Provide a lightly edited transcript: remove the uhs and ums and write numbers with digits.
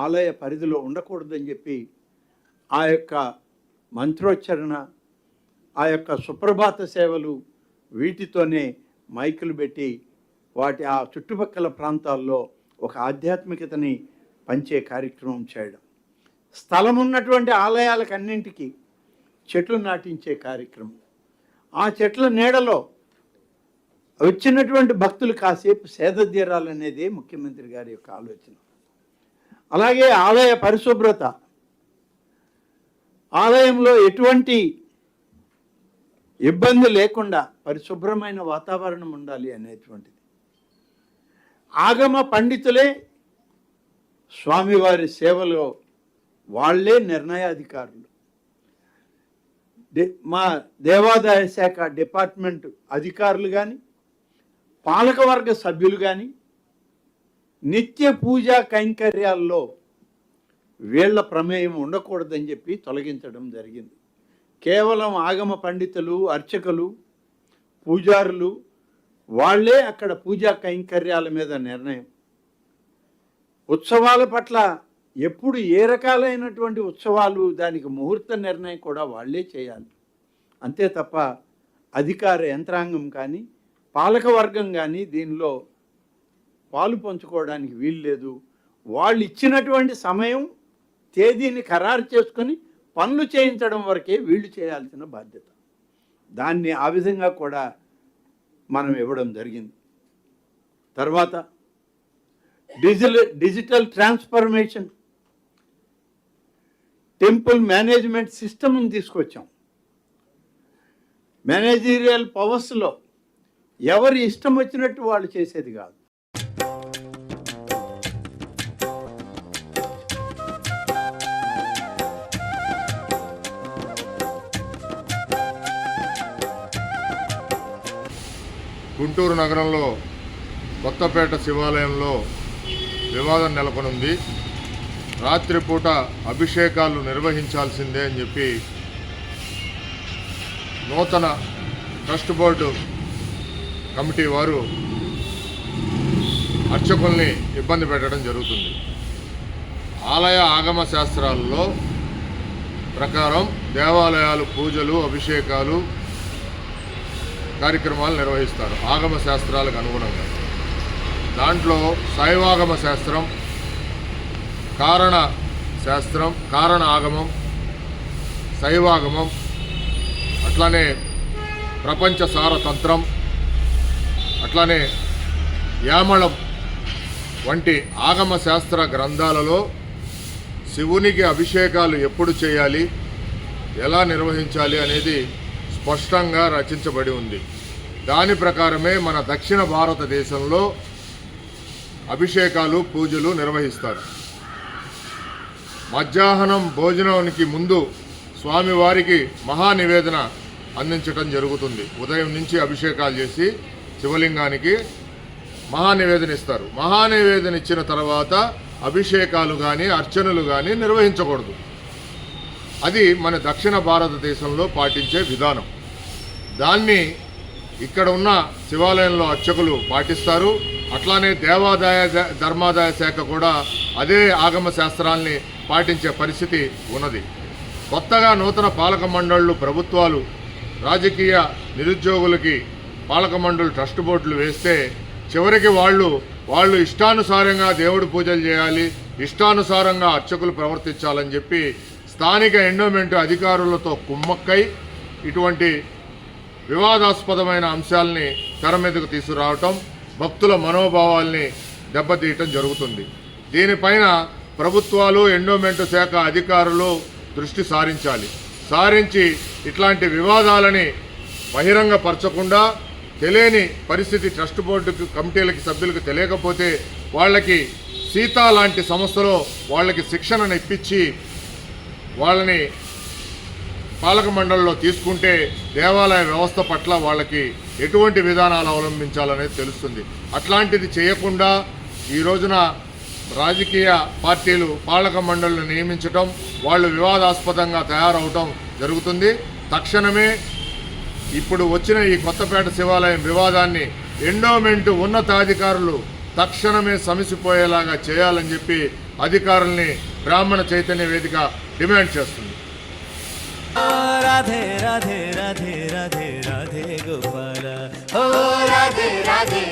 ఆలయ పరిధిలో ఉండకూడదని చెప్పి ఆ యొక్క మంత్రోచ్చరణ, ఆ యొక్క సుప్రభాత సేవలు వీటితోనే మైకులు పెట్టి వాటి ఆ చుట్టుపక్కల ప్రాంతాల్లో ఒక ఆధ్యాత్మికతని పంచే కార్యక్రమం చేయడం, స్థలం ఉన్నటువంటి ఆలయాలకన్నింటికి చెట్లు నాటించే కార్యక్రమం, ఆ చెట్ల నీడలో వచ్చినటువంటి భక్తులు కాసేపు సేద తీరాలనేదే ముఖ్యమంత్రి గారి యొక్క ఆలోచన. అలాగే ఆలయ పరిశుభ్రత, ఆలయంలో ఎటువంటి ఇబ్బంది లేకుండా పరిశుభ్రమైన వాతావరణం ఉండాలి అనేటువంటిది. ఆగమ పండితులే స్వామివారి సేవలో వాళ్ళే నిర్ణయాధికారులు. మా దేవాదాయ శాఖ డిపార్ట్మెంట్ అధికారులు కానీ, పాలకవర్గ సభ్యులు కానీ నిత్య పూజా కైంకర్యాల్లో వీళ్ల ప్రమేయం ఉండకూడదని చెప్పి తొలగించడం జరిగింది. కేవలం ఆగమ పండితులు, అర్చకులు, పూజారులు వాళ్ళే అక్కడ పూజా కైంకర్యాల మీద నిర్ణయం. ఉత్సవాల పట్ల ఎప్పుడు ఏ రకాలైనటువంటి ఉత్సవాలు, దానికి ముహూర్త నిర్ణయం కూడా వాళ్ళే చేయాలి. అంతే తప్ప అధికార యంత్రాంగం కానీ, పాలకవర్గం కానీ దీనిలో పాలు పంచుకోవడానికి వీలు లేదు. వాళ్ళు ఇచ్చినటువంటి సమయం, తేదీని ఖరారు చేసుకొని పనులు చేయించడం వరకే వీళ్ళు చేయాల్సిన బాధ్యత. దాన్ని ఆ విధంగా కూడా మనం ఇవ్వడం జరిగింది. తర్వాత డిజిటల్ ట్రాన్స్ఫర్మేషన్, టెంపుల్ మేనేజ్మెంట్ సిస్టమ్ని తీసుకొచ్చాం. మేనేజీరియల్ పవర్స్లో ఎవరి ఇష్టం వచ్చినట్టు వాళ్ళు చేసేది కాదు. గుంటూరు నగరంలో కొత్తపేట శివాలయంలో వివాదం నెలకొనుంది. రాత్రిపూట అభిషేకాలు నిర్వహించాల్సిందే అని చెప్పి నూతన ట్రస్ట్ బోర్డు కమిటీ వారు అర్చకుల్ని ఇబ్బంది పెట్టడం జరుగుతుంది. ఆలయ ఆగమ శాస్త్రాలలో ప్రకారం దేవాలయాలు పూజలు, అభిషేకాలు, కార్యక్రమాలు నిర్వహిస్తారు ఆగమ శాస్త్రాలకు అనుగుణంగా. దాంట్లో శైవాగమ శాస్త్రం, కారణ శాస్త్రం, కారణ ఆగమం, శైవాగమం, అట్లానే ప్రపంచ సారతంత్రం, అట్లానే యామళం వంటి ఆగమ శాస్త్ర గ్రంథాలలో శివునికి అభిషేకాలు ఎప్పుడు చేయాలి, ఎలా నిర్వహించాలి అనేది స్పష్టంగా రచించబడి ఉంది. దాని ప్రకారమే మన దక్షిణ భారతదేశంలో అభిషేకాలు, పూజలు నిర్వహిస్తారు. మధ్యాహ్నం భోజనానికి ముందు స్వామివారికి మహానివేదన అందించడం జరుగుతుంది. ఉదయం నుంచి అభిషేకాలు చేసి శివలింగానికి మహానివేదన ఇస్తారు. మహానివేదన ఇచ్చిన తర్వాత అభిషేకాలు కానీ, అర్చనలు కానీ నిర్వహించకూడదు. అది మన దక్షిణ భారతదేశంలో పాటించే విధానం. దాన్ని ఇక్కడ ఉన్న శివాలయంలో అర్చకులు పాటిస్తారు. అట్లానే దేవాదాయ ధర్మాదాయ శాఖ కూడా అదే ఆగమ శాస్త్రాల్ని పాటించే పరిస్థితి ఉన్నది. కొత్తగా నూతన పాలక మండళ్లు, ప్రభుత్వాలు రాజకీయ నిరుద్యోగులకి పాలక మండలి ట్రస్ట్ బోర్డులు వేస్తే చివరికి వాళ్ళు ఇష్టానుసారంగా దేవుడి పూజలు చేయాలి, ఇష్టానుసారంగా అర్చకులు ప్రవర్తించాలని చెప్పి స్థానిక ఎండోమెంట్ అధికారులతో కుమ్మక్కై ఇటువంటి వివాదాస్పదమైన అంశాలని తెర మీదకు తీసుకురావటం, భక్తుల మనోభావాల్ని దెబ్బతీయటం జరుగుతుంది. దీనిపైన ప్రభుత్వాలు, ఎండోమెంట్ శాఖ అధికారులు దృష్టి సారించి ఇట్లాంటి వివాదాలని బహిరంగపరచకుండా, తెలియని పరిస్థితి ట్రస్ట్ బోర్డుకు, కమిటీలకి, సభ్యులకు తెలియకపోతే వాళ్ళకి సీతా లాంటి సంస్థలో వాళ్ళకి శిక్షణను ఇప్పించి వాళ్ళని పాలక మండలిలో తీసుకుంటే దేవాలయ వ్యవస్థ పట్ల వాళ్ళకి ఎటువంటి విధానాలు అవలంబించాలనేది తెలుస్తుంది. అట్లాంటిది చేయకుండా ఈ రోజున రాజకీయ పార్టీలు పాలక మండలిని నియమించడం, వాళ్ళు వివాదాస్పదంగా తయారవటం జరుగుతుంది. తక్షణమే ఇప్పుడు వచ్చిన ఈ కొత్తపేట శివాలయం వివాదాన్ని ఎండోమెంట్ ఉన్నతాధికారులు తక్షణమే సమసిపోయేలాగా చేయాలని చెప్పి అధికారుల్ని బ్రాహ్మణ చైతన్య వేదిక డిమాండ్ చేస్తుంది. రాధే రాధే రాధే రాధే రాధే గోపాల, ఓ రాధే రాధే